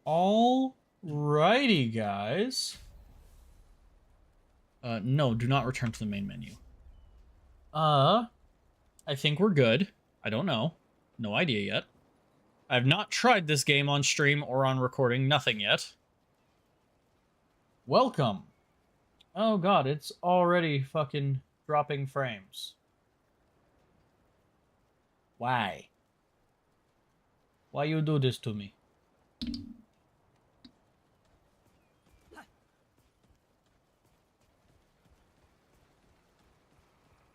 Alrighty, guys. No, do not return to the main menu. I think we're good. I don't know. No idea yet. I've not tried this game on stream or on recording. Nothing yet. Welcome. Oh god, it's already fucking dropping frames. Why? Why you do this to me?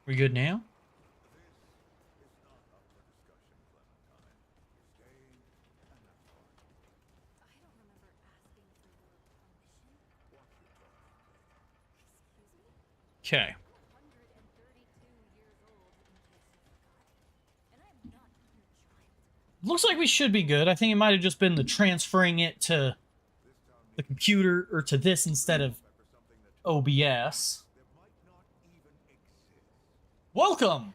We good now? Okay. Looks like we should be good. I think it might have just been the transferring it to the computer or to this instead of OBS. Welcome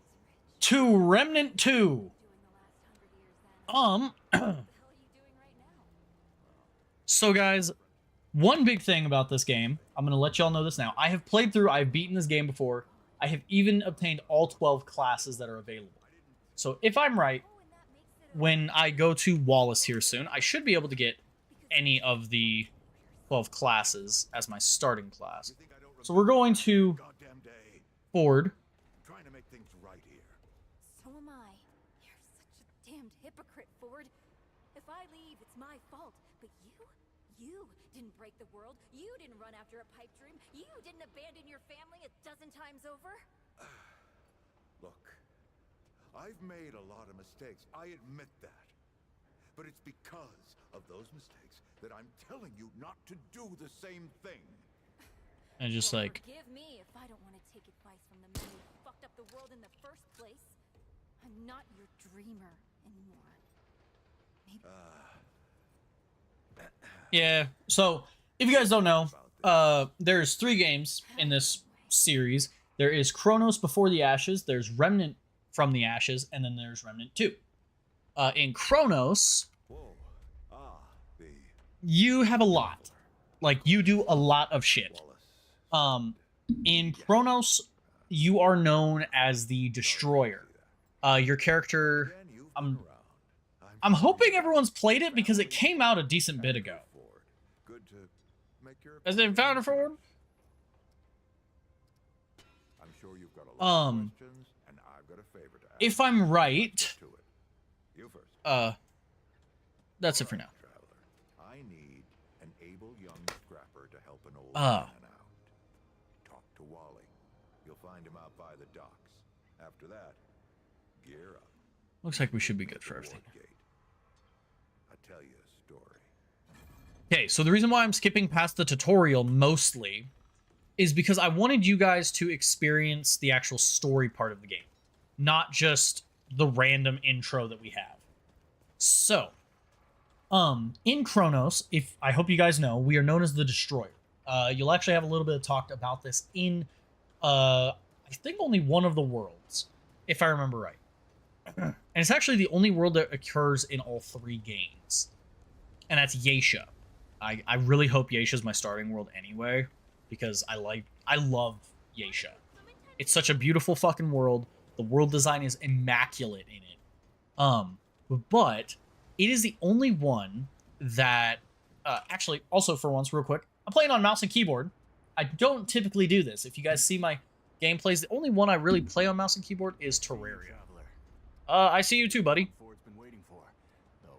to Remnant 2. So guys, one big thing about this game, I'm going to let y'all know this now. I have played through, I've beaten this game before. I have even obtained all 12 classes that are available. So if I'm right, when I go to Wallace here soon, I should be able to get any of the 12 classes as my starting class. So we're going to Ford. Trying to make things right here. So am I. You're such a damned hypocrite, Ford. If I leave, it's my fault. But you didn't break the world. You didn't run after a pipe dream. You didn't abandon your family a dozen times over. Look, I've made a lot of mistakes. I admit that. But it's because of those mistakes that I'm telling you not to do the same thing. And just Well, like... Forgive me if I don't want to take advice from the man who fucked up the world in the first place. I'm not your dreamer anymore. Maybe... Yeah, so if you guys don't know, there's 3 games in this series. There is Chronos Before the Ashes, there's Remnant from the Ashes, and then there's Remnant 2. In Chronos, you have a lot. Like, you do a lot of shit. In Chronos, you are known as the Destroyer. Your character... I'm hoping everyone's played it because it came out a decent bit ago. Has it found it forward? I'm sure you've got a lot of questions, and I've got a favor to ask. If I'm right, You first. that's it for now. Traveler, I need an able young scrapper to help an old Ah. man out. Talk to Wally. You'll find him out by the docks. After that, gear up. Looks like we should be good for everything. Ward Gate. I'll tell you a story. Okay, so the reason why I'm skipping past the tutorial mostly is because I wanted you guys to experience the actual story part of the game, not just the random intro that we have. So, in Chronos, I hope you guys know, we are known as the Destroyer. You'll actually have a little bit of talk about this in, I think only one of the worlds, if I remember right. And it's actually the only world that occurs in all 3 games. And that's Yaesha. I really hope Yaesha's my starting world anyway, because I love Yaesha. It's such a beautiful fucking world. The world design is immaculate in it. But it is the only one that actually, also for once, real quick, I'm playing on mouse and keyboard. I don't typically do this. If you guys see my gameplays, the only one I really play on mouse and keyboard is Terraria. I see you too, buddy. Ford's been waiting for, though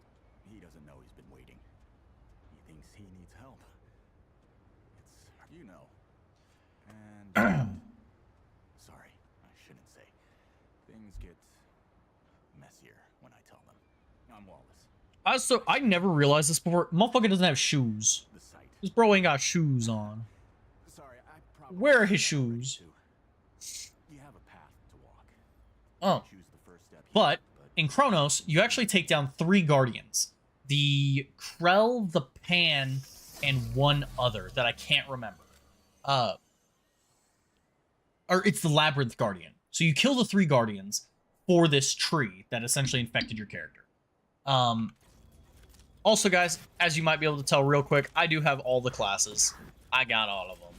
he doesn't know he's been waiting. He thinks he needs help. It's, you know. And sorry, I shouldn't say. Things get messier when I tell them. I'm Wallace. I never realized this before. Motherfucker doesn't have shoes. The site. This bro ain't got shoes on. Sorry, I probably Where are his shouldn't have shoes? to. You have a path to walk. Oh. Choose the first step here, But in Chronos, you actually take down 3 guardians. The Krell, the Pan, and one other that I can't remember. Or it's the Labyrinth Guardian. So you kill the 3 guardians. for this tree that essentially infected your character. Also, guys, as you might be able to tell real quick, I do have all the classes. I got all of them.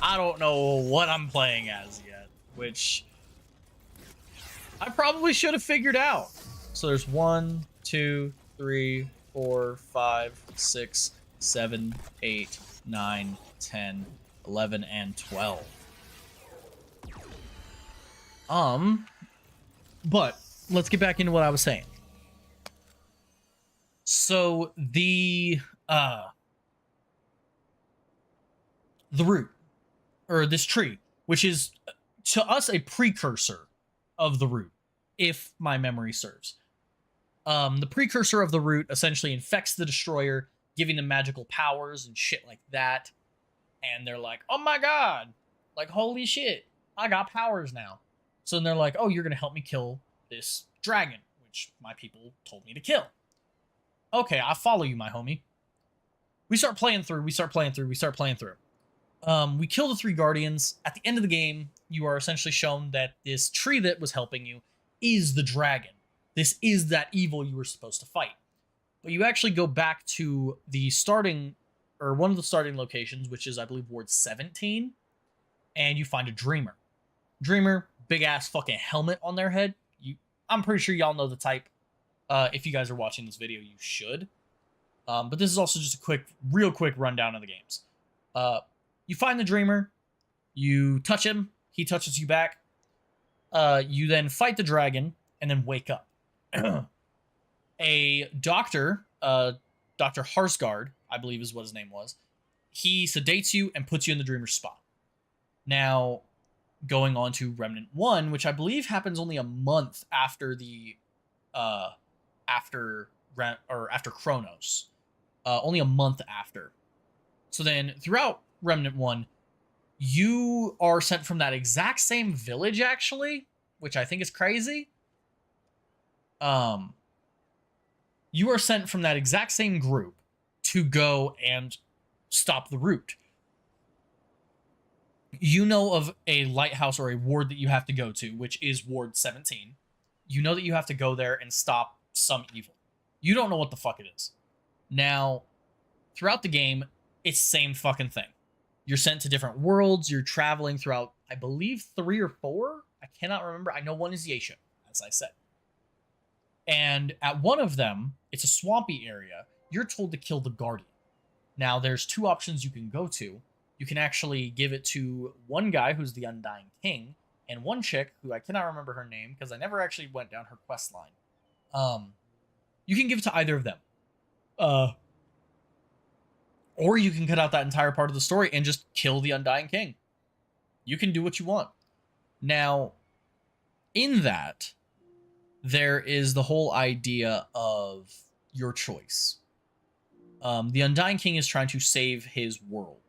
I don't know what I'm playing as yet, which I probably should have figured out. So there's 1, 2, 3, 4, 5, 6, 7, 8, 9, 10, 11, and 12. But let's get back into what I was saying. So the root, or this tree, which is to us a precursor of the root, if my memory serves. The precursor of the root essentially infects the destroyer, giving them magical powers and shit like that. And they're like, oh my god, like holy shit, I got powers now. So then they're like, oh, you're gonna help me kill this dragon, which my people told me to kill. Okay, I follow you, my homie. We start playing through. We kill the 3 guardians. At the end of the game, you are essentially shown that this tree that was helping you is the dragon. This is that evil you were supposed to fight. But you actually go back to the starting, or one of the starting locations, which is, I believe, Ward 17, and you find a Dreamer. Dreamer, big-ass fucking helmet on their head. I'm pretty sure y'all know the type. If you guys are watching this video, you should. But this is also just a real quick rundown of the games. You find the Dreamer, you touch him, he touches you back. You then fight the dragon, and then wake up. A doctor, Dr. Harsgard, I believe is what his name was, he sedates you and puts you in the Dreamer's spot. Now, going on to Remnant 1, which I believe happens only a month after the after Chronos. Only a month after. So then throughout Remnant 1, you are sent from that exact same village, actually, which I think is crazy. You are sent from that exact same group to go and stop the root. You know of a lighthouse or a ward that you have to go to, which is Ward 17. You know that you have to go there and stop some evil. You don't know what the fuck it is. Now, throughout the game, it's the same fucking thing. You're sent to different worlds. You're traveling throughout, I believe, 3 or 4. I cannot remember. I know one is Yaesha, as I said. And at one of them, it's a swampy area. You're told to kill the Guardian. Now, there's 2 options you can go to. You can actually give it to one guy who's the Undying King, and one chick who I cannot remember her name because I never actually went down her quest line. You can give it to either of them. Or you can cut out that entire part of the story and just kill the Undying King. You can do what you want. Now, in that, there is the whole idea of your choice. The Undying King is trying to save his world,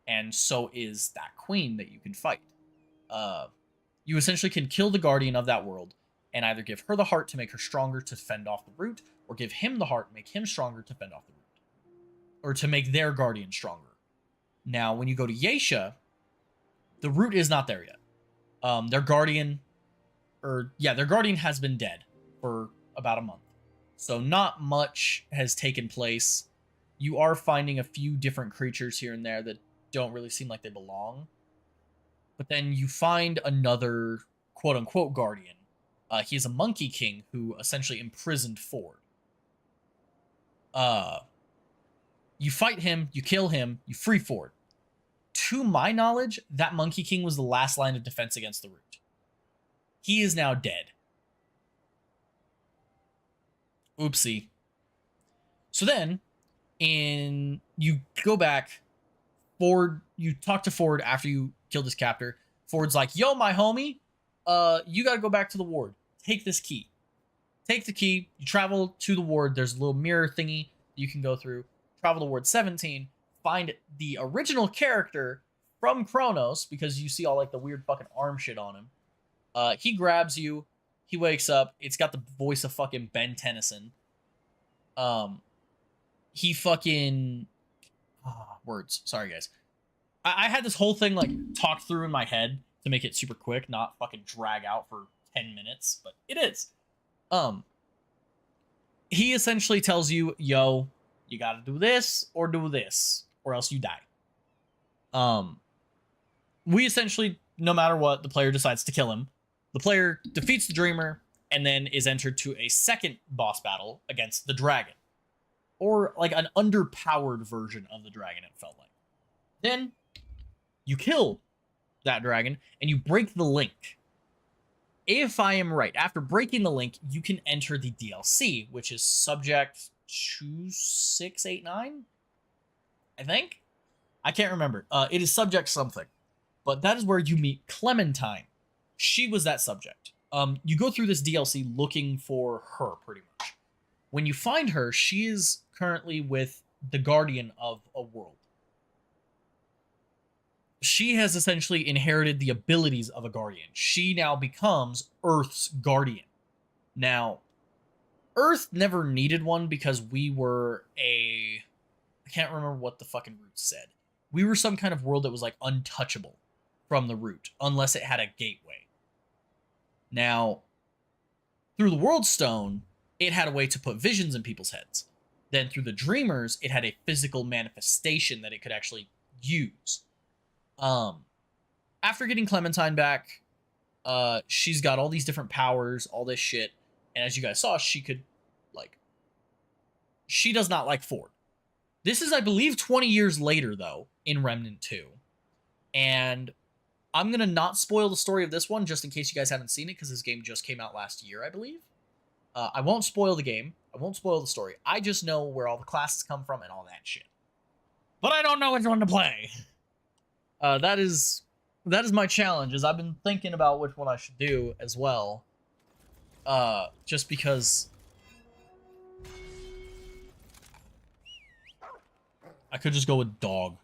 and so is that queen that you can fight. You essentially can kill the guardian of that world and either give her the heart to make her stronger to fend off the root, or give him the heart, make him stronger to fend off the root. Or to make their guardian stronger. Now, when you go to Yaesha, the root is not there yet. Their guardian has been dead for about a month. So not much has taken place. You are finding a few different creatures here and there that don't really seem like they belong. But then you find another quote-unquote guardian. He is a Monkey King who essentially imprisoned Ford. You fight him, you kill him, you free Ford. To my knowledge, that Monkey King was the last line of defense against the root. He is now dead. Oopsie. So then, you go back, Ford, you talk to Ford after you kill this captor. Ford's like, yo, my homie, you gotta go back to the ward. Take this key. Take the key, you travel to the ward, there's a little mirror thingy you can go through. Travel to Ward 17, find the original character from Chronos, because you see all like the weird fucking arm shit on him. He grabs you, he wakes up, it's got the voice of fucking Ben Tennyson. He fucking... words. Sorry, guys. I had this whole thing like talked through in my head to make it super quick, not fucking drag out for 10 minutes, but it is. He essentially tells you, yo, you gotta do this, or else you die. We essentially, no matter what, the player decides to kill him. The player defeats the Dreamer, and then is entered to a second boss battle against the dragon. Or like an underpowered version of the dragon, it felt like. Then you kill that dragon and you break the link. If I am right, after breaking the link, you can enter the DLC, which is Subject 2689, I think? I can't remember. It is Subject something. But that is where you meet Clementine. She was that subject. You go through this DLC looking for her, pretty much. When you find her, she is currently with the Guardian of a world. She has essentially inherited the abilities of a Guardian. She now becomes Earth's Guardian. Now, Earth never needed one because we were I can't remember what the fucking root said. We were some kind of world that was like untouchable from the root, unless it had a gateway. Now, through the World Stone, it had a way to put visions in people's heads. Then through the Dreamers, it had a physical manifestation that it could actually use. After getting Clementine back, she's got all these different powers, all this shit. And as you guys saw, she does not like Ford. This is, I believe, 20 years later, though, in Remnant 2. And I'm going to not spoil the story of this one, just in case you guys haven't seen it, because this game just came out last year, I believe. I won't spoil the game. I won't spoil the story. I just know where all the classes come from and all that shit. But I don't know which one to play. That is my challenge, is I've been thinking about which one I should do as well. Just because I could just go with dog.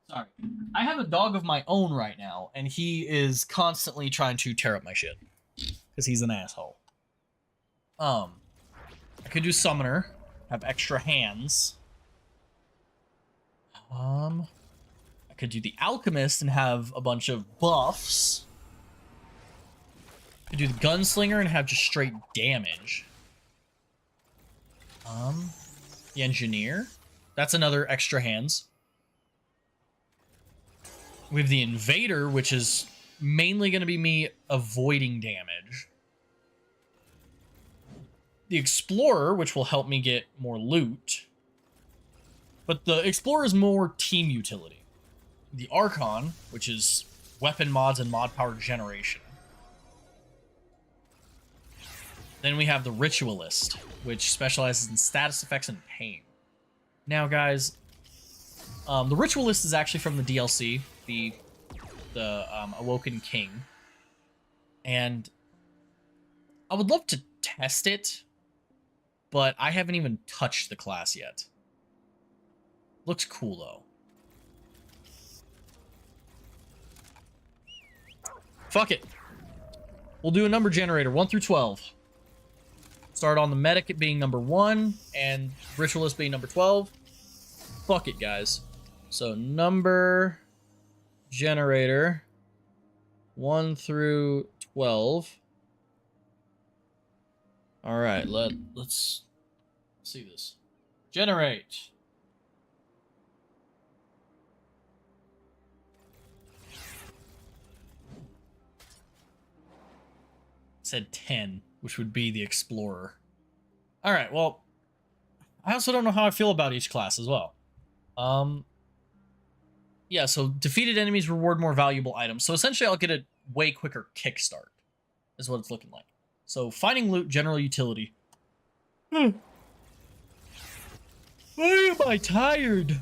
Sorry. I have a dog of my own right now, and he is constantly trying to tear up my shit. Because he's an asshole. I could do Summoner. Have extra hands. I could do the Alchemist and have a bunch of buffs. I could do the Gunslinger and have just straight damage. The Engineer. That's another extra hands. We have the Invader, which is mainly going to be me avoiding damage. The Explorer, which will help me get more loot. But the Explorer is more team utility. The Archon, which is weapon mods and mod power generation. Then we have the Ritualist, which specializes in status effects and pain. Now, guys, the Ritualist is actually from the DLC, the Awoken King. And I would love to test it, but I haven't even touched the class yet. Looks cool, though. Fuck it. We'll do a number generator, 1 through 12. Start on the Medic it being number 1, and Ritualist being number 12. Fuck it, guys. So, number generator, 1 through 12. Alright, let's see this. Generate. It said 10, which would be the Explorer. Alright, well, I also don't know how I feel about each class as well. Yeah, so defeated enemies reward more valuable items. So essentially I'll get a way quicker kickstart, is what it's looking like. So finding loot, general utility. Why am I tired?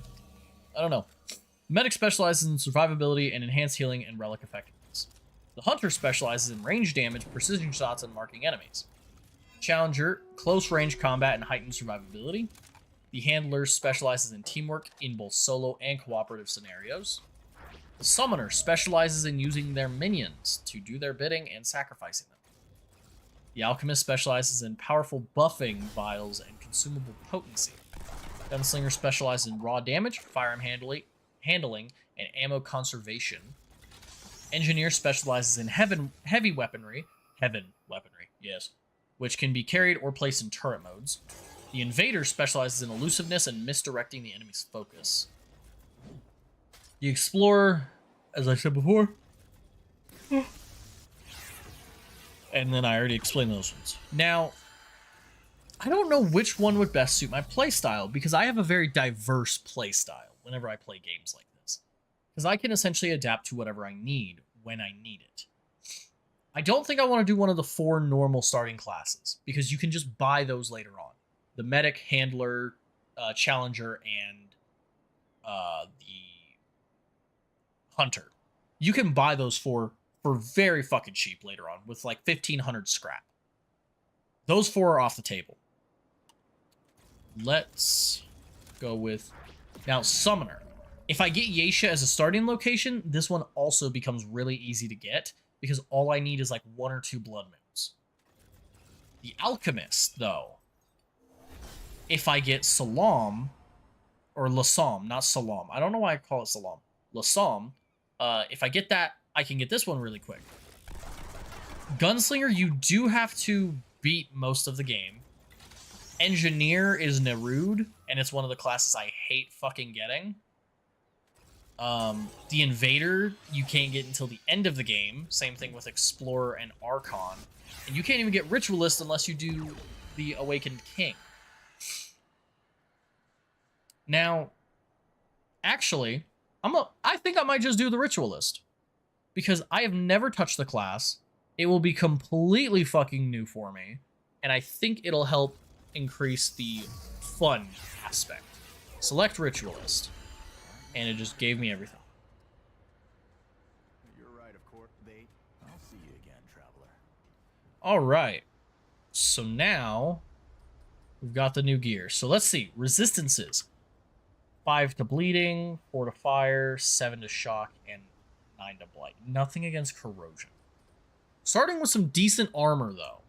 I don't know. Medic specializes in survivability and enhanced healing and relic effectiveness. The Hunter specializes in range damage, precision shots, and marking enemies. Challenger, close range combat and heightened survivability. The Handler specializes in teamwork in both solo and cooperative scenarios. The Summoner specializes in using their minions to do their bidding and sacrificing them. The Alchemist specializes in powerful buffing vials and consumable potency. Gunslinger specializes in raw damage, firearm handling, and ammo conservation. Engineer specializes in heavy weaponry, yes, which can be carried or placed in turret modes. The Invader specializes in elusiveness and misdirecting the enemy's focus. The Explorer, as I said before, and then I already explained those ones. Now, I don't know which one would best suit my playstyle, because I have a very diverse playstyle whenever I play games like this. Because I can essentially adapt to whatever I need when I need it. I don't think I want to do one of the 4 normal starting classes, because you can just buy those later on. The Medic, Handler, Challenger, and the Hunter. You can buy those for very fucking cheap later on with like 1,500 scrap. Those 4 are off the table. Let's go with... Now, Summoner. If I get Yeisha as a starting location, this one also becomes really easy to get, because all I need is like 1 or 2 blood moons. The Alchemist, though. If I get Salam, or Lasam, not Salam. I don't know why I call it Salam. Lasam. If I get that, I can get this one really quick. Gunslinger, you do have to beat most of the game. Engineer is Nerud, and it's one of the classes I hate fucking getting. The Invader, you can't get until the end of the game. Same thing with Explorer and Archon. And you can't even get Ritualist unless you do the Awakened King. Now, actually, I think I might just do the Ritualist. Because I have never touched the class. It will be completely fucking new for me. And I think it'll help increase the fun aspect. Select Ritualist. And it just gave me everything. You're right, of course. I'll see you again, traveler. Alright. So now, we've got the new gear. So let's see. Resistances. 5 to bleeding, 4 to fire, 7 to shock, and 9 to blight. Nothing against corrosion. Starting with some decent armor, though.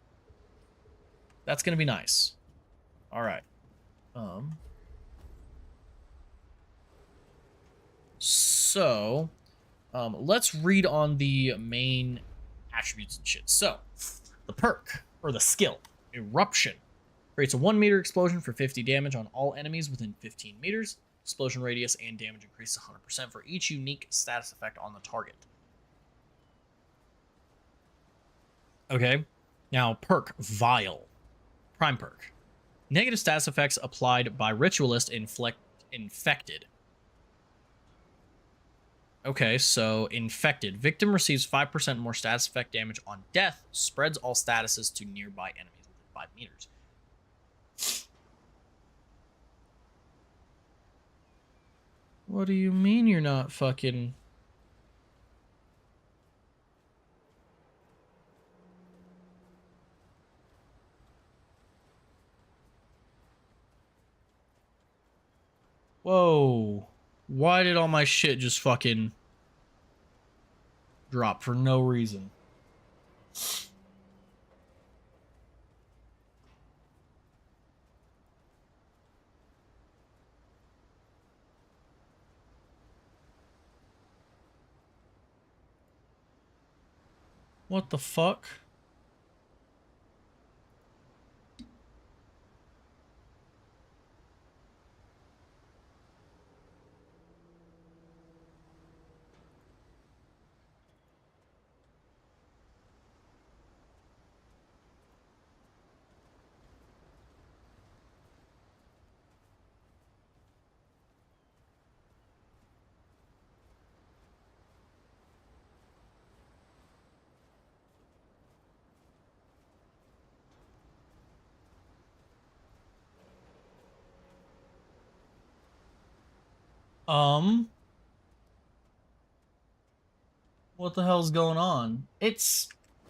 That's going to be nice. Alright. So, let's read on the main attributes and shit. So, the perk, or the skill, Eruption. Creates a 1 meter explosion for 50 damage on all enemies within 15 meters. Explosion radius and damage increases 100% for each unique status effect on the target. Okay, now perk, Vile. Prime perk. Negative status effects applied by Ritualist infected. Okay, so infected. Victim receives 5% more status effect damage on death, spreads all statuses to nearby enemies within 5 meters. What do you mean you're not fucking... Whoa. Why did all my shit just fucking drop for no reason? What the fuck? What the hell's going on? It's